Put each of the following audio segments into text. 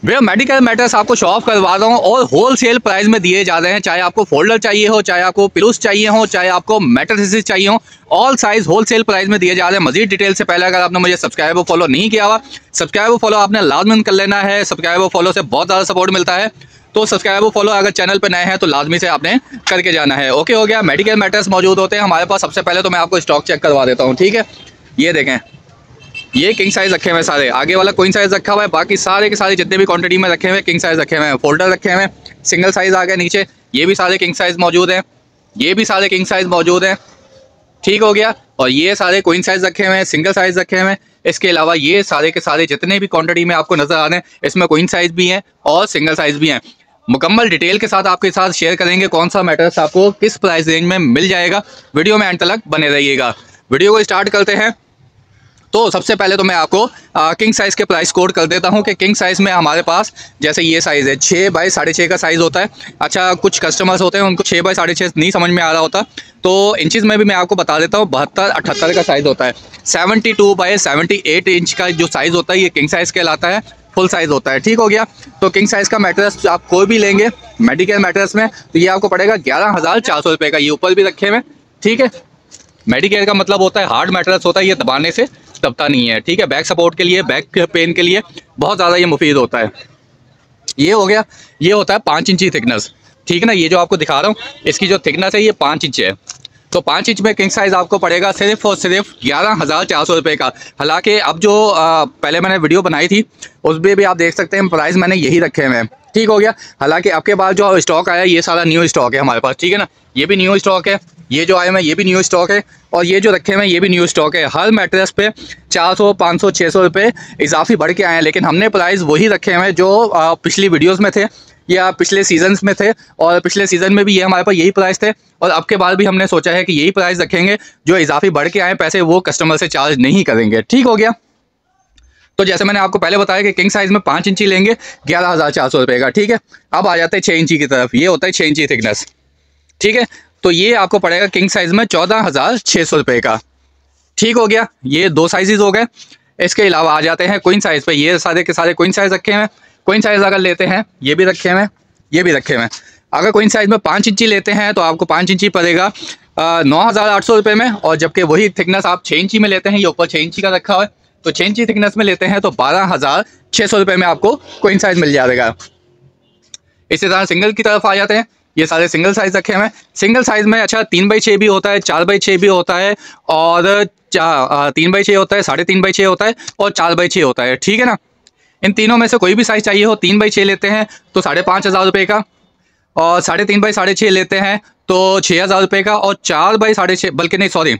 भैया medical matters आपको show off करवा रहा हूँ और होलसेल प्राइस में दिए जा रहे हैं। चाहे आपको फोल्डर चाहिए हो, चाहे आपको पिलोस चाहिए हो, चाहे आपको मैट्रेसेस चाहिए हो, ऑल साइज होलसेल प्राइस में दिए जा रहे हैं। मजीद डिटेल से पहले अगर आपने मुझे सब्सक्राइब और फॉलो नहीं किया हुआ, सब्सक्राइब और फॉलो आपने लाजमी कर लेना है। सब्सक्राइब और फॉलो से बहुत ज़्यादा सपोर्ट मिलता है, तो सब्सक्राइब और फॉलो अगर चैनल पर नए हैं तो लाजमी से आपने करके जाना है। ओके हो गया। मेडिकल मैटर्स मौजूद होते हैं हमारे पास। सबसे पहले तो मैं आपको स्टॉक चेक करवा देता हूँ, ठीक है। ये देखें, ये किंग साइज रखे हुए हैं सारे। आगे वाला क्वीन साइज रखा हुआ है, बाकी सारे के सारे जितने भी क्वांटिटी में रखे हुए हैं किंग साइज रखे हुए हैं। फोल्डर रखे हुए हैं, सिंगल साइज आ गया नीचे, ये भी सारे किंग साइज मौजूद हैं, ये भी सारे किंग साइज मौजूद हैं, ठीक हो गया। और ये सारे क्वीन साइज रखे हुए हैं, सिंगल साइज रखे हुए हैं। इसके अलावा ये सारे के सारे जितने भी क्वांटिटी में आपको नजर आ रहे हैं, इसमें क्वीन साइज भी हैं और सिंगल साइज भी हैं। मुकम्मल डिटेल के साथ आपके साथ शेयर करेंगे कौन सा मैटर्स आपको किस प्राइस रेंज में मिल जाएगा। वीडियो में एंड तक बने रहिएगा। वीडियो को स्टार्ट करते हैं। तो सबसे पहले तो मैं आपको किंग साइज़ के प्राइस कोड कर देता हूं कि किंग साइज़ में हमारे पास जैसे ये साइज़ है 6 बाई 6.5 का साइज़ होता है। अच्छा, कुछ कस्टमर्स होते हैं उनको 6 बाई 6.5 नहीं समझ में आ रहा होता, तो इंचज़ में भी मैं आपको बता देता हूँ 72-78 का साइज़ होता है। 72 बाई 78 इंच का जो साइज़ होता है ये किंग साइज़ कहलाता है, फुल साइज़ होता है, ठीक हो गया। तो किंग साइज़ का मैट्रेस आप कोई भी लेंगे मेडिकल मैट्रेस में तो ये आपको पड़ेगा 11,400 रुपये का। ये ऊपर भी रखे हुए, ठीक है। मेडिकेयर का मतलब होता है हार्ड मैट्रेस होता है, ये दबाने से दबता नहीं है, ठीक है। बैक सपोर्ट के लिए, बैक पेन के लिए बहुत ज़्यादा ये मुफीद होता है। ये हो गया, ये होता है 5 इंची थिकनेस, ठीक है ना। ये जो आपको दिखा रहा हूँ इसकी जो थिकनेस है ये 5 इंच है। तो 5 इंच में किंग साइज़ आपको पड़ेगा सिर्फ और सिर्फ 11,400 रुपये का। हालांकि अब जो पहले मैंने वीडियो बनाई थी उसमें भी आप देख सकते हैं प्राइस मैंने यही रखे हुए हैं, ठीक हो गया। हालांकि आपके बाद जो स्टॉक आया ये सारा न्यू स्टॉक है हमारे पास, ठीक है ना। ये भी न्यू स्टॉक है, ये जो आए हैं ये भी न्यू स्टॉक है, और ये जो रखे हुए हैं ये भी न्यू स्टॉक है। हर मैट्रेस पे 400, 500, 600 रुपये इजाफी बढ़ के आए हैं, लेकिन हमने प्राइस वही रखे हुए हैं जो पिछली वीडियोस में थे या पिछले सीजन्स में थे। और पिछले सीज़न में भी ये हमारे पास यही प्राइस थे, और अब के बाद भी हमने सोचा है कि यही प्राइस रखेंगे। जो इजाफी बढ़ के आए पैसे वो कस्टमर से चार्ज नहीं करेंगे, ठीक हो गया। तो जैसे मैंने आपको पहले बताया कि किंग साइज़ में 5 इंची लेंगे 11,400 रुपये का, ठीक है। अब आ जाते हैं 6 इंची की तरफ। ये होता है 6 इंची थिकनेस, ठीक है। तो ये आपको पड़ेगा किंग साइज़ में 14,600 रुपये का, ठीक हो गया। ये 2 साइजेस हो गए। इसके अलावा आ जाते हैं क्वीन साइज़ पे। ये सारे के सारे क्वीन साइज़ रखे हुए हैं। क्वीन साइज़ अगर लेते हैं ये भी रखे हुए हैं, ये भी रखे हुए हैं। अगर क्वीन साइज़ में 5 इंची लेते हैं तो आपको 5 इंची पड़ेगा 9,800 रुपये में, और जबकि वही थिकनेस आप 6 इंची में लेते हैं, ये ऊपर 6 इंची का रखा हुआ है, तो 6 इंची थिकनेस में लेते हैं तो 12,600 रुपये में आपको क्वीन साइज़ मिल जाएगा। इसी तरह सिंगल की तरफ आ जाते हैं। ये सारे सिंगल साइज़ रखे हुए हैं। सिंगल साइज़ में अच्छा 3/6 भी होता है, 4/6 भी होता है, और 3/6 होता है, 3.5/6 होता है, और 4/6 होता है, ठीक है ना। इन तीनों में से कोई भी साइज़ चाहिए हो, 3/6 लेते हैं तो 5,500 रुपये का, और 3.5 बाई 6.5 लेते हैं तो 6,000 रुपये का, और 4 बाई 6.5 बल्कि नहीं सॉरी,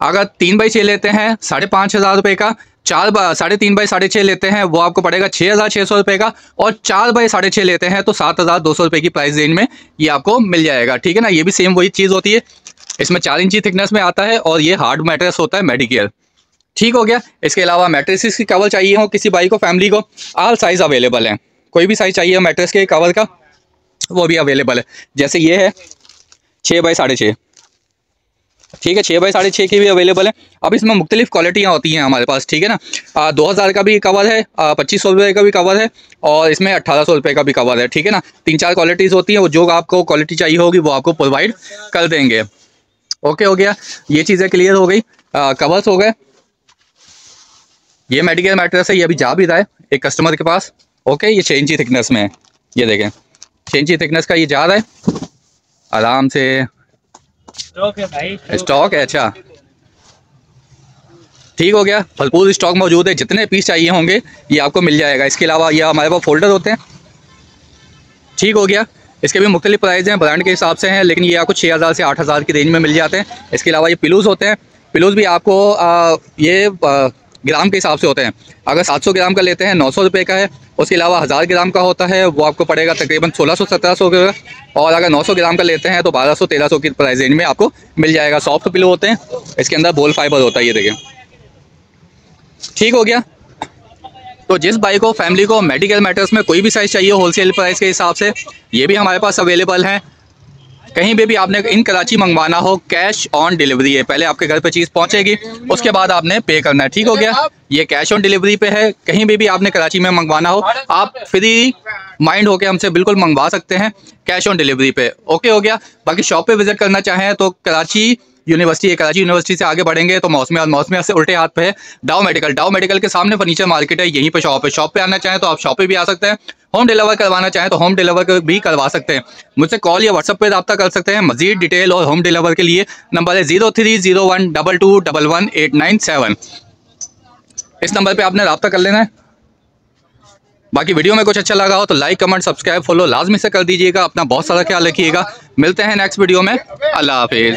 अगर 3/6 लेते हैं 5,500 रुपये का, 3.5 बाई 6.5 लेते हैं वो आपको पड़ेगा 6,600 रुपये का, और 4 बाई 6.5 लेते हैं तो 7,200 रुपये की प्राइस रेंज में ये आपको मिल जाएगा, ठीक है ना। ये भी सेम वही चीज़ होती है, इसमें 4 इंची थिकनेस में आता है, और ये हार्ड मैट्रेस होता है मेडिकेयर, ठीक हो गया। इसके अलावा मैट्रेसेस की कवर चाहिए हो किसी भाई को, फैमिली को, ऑल साइज़ अवेलेबल हैं। कोई भी साइज़ चाहिए मैट्रेस के कवर का वो भी अवेलेबल है। जैसे ये है 6 बाई 6.5, ठीक है, 6 बाई 6.5 की भी अवेलेबल है। अब इसमें मुख्तलिफ क्वालिटियाँ होती हैं हमारे पास, ठीक है ना। 2,000 का भी कवर है, 2,500 रुपये का भी कवर है, और इसमें 1,800 रुपये का भी कवर है, ठीक है ना। 3-4 क्वालिटीज़ होती हैं, वो जो आपको क्वालिटी चाहिए होगी वो आपको प्रोवाइड कर देंगे। ओके हो गया, ये चीज़ें क्लियर हो गई। कवर्स हो गए। ये मेडिकल मैट्रेस है, ये अभी जा भी रहा है एक कस्टमर के पास। ओके, ये 6 इंची थिकनेस में है, ये देखें 6 इंची थिकनेस का ये जा रहा है आराम से। स्टॉक है, अच्छा ठीक हो गया, भरपूर स्टॉक मौजूद है। जितने पीस चाहिए होंगे ये आपको मिल जाएगा। इसके अलावा ये हमारे पास फोल्डर होते हैं, ठीक हो गया। इसके भी मुख्तलिफ प्राइस हैं, ब्रांड के हिसाब से हैं, लेकिन ये आपको 6,000 से 8,000 की रेंज में मिल जाते हैं। इसके अलावा ये पिलोज़ होते हैं। पिलोज़ भी आपको ये ग्राम के हिसाब से होते हैं। अगर 700 ग्राम का लेते हैं 900 रुपये का है। उसके अलावा 1000 ग्राम का होता है वो आपको पड़ेगा तकरीबन 1600-1700 का, और अगर 900 ग्राम का लेते हैं तो 1200-1300 की प्राइस रेंज में आपको मिल जाएगा। सॉफ्ट पिलो होते हैं, इसके अंदर बोल फाइबर होता है, ये देखें, ठीक हो गया। तो जिस भाई को फैमिली को मेडिकल मैटर्स में कोई भी साइज़ चाहिए होलसेल प्राइस के हिसाब से, ये भी हमारे पास अवेलेबल हैं। कहीं पे भी आपने इन कराची मंगवाना हो, कैश ऑन डिलीवरी है। पहले आपके घर पे चीज़ पहुंचेगी, उसके बाद आपने पे करना है। ठीक हो गया, ये कैश ऑन डिलीवरी पे है। कहीं भी आपने कराची में मंगवाना हो, आप फ्री माइंड होके हमसे बिल्कुल मंगवा सकते हैं कैश ऑन डिलीवरी पे। ओके हो गया। बाकी शॉप पे विजिट करना चाहें तो कराची यूनिवर्सिटी है, कराची यूनिवर्सिटी से आगे बढ़ेंगे तो मौसमिया से उल्टे हाथ पे है डाउ मेडिकल के सामने फर्नीचर मार्केट है, यहीं पे शॉप है। शॉप पे आना चाहें तो आप शॉप पे भी आ सकते हैं, होम डिलीवर करवाना चाहें तो होम डिलीवर भी करवा सकते हैं। मुझसे कॉल या व्हाट्सएप पे रब्ता कर सकते हैं। मजीद डिटेल और होम डिलीवर के लिए नंबर है 0301221897। इस नंबर पे आपने रब्ता कर लेना है। बाकी वीडियो में कुछ अच्छा लगा हो तो लाइक, कमेंट, सब्सक्राइब, फॉलो लाजमी से कर दीजिएगा। अपना बहुत सारा ख्याल रखिएगा। मिलते हैं नेक्स्ट वीडियो में। अल्लाह हाफिज़।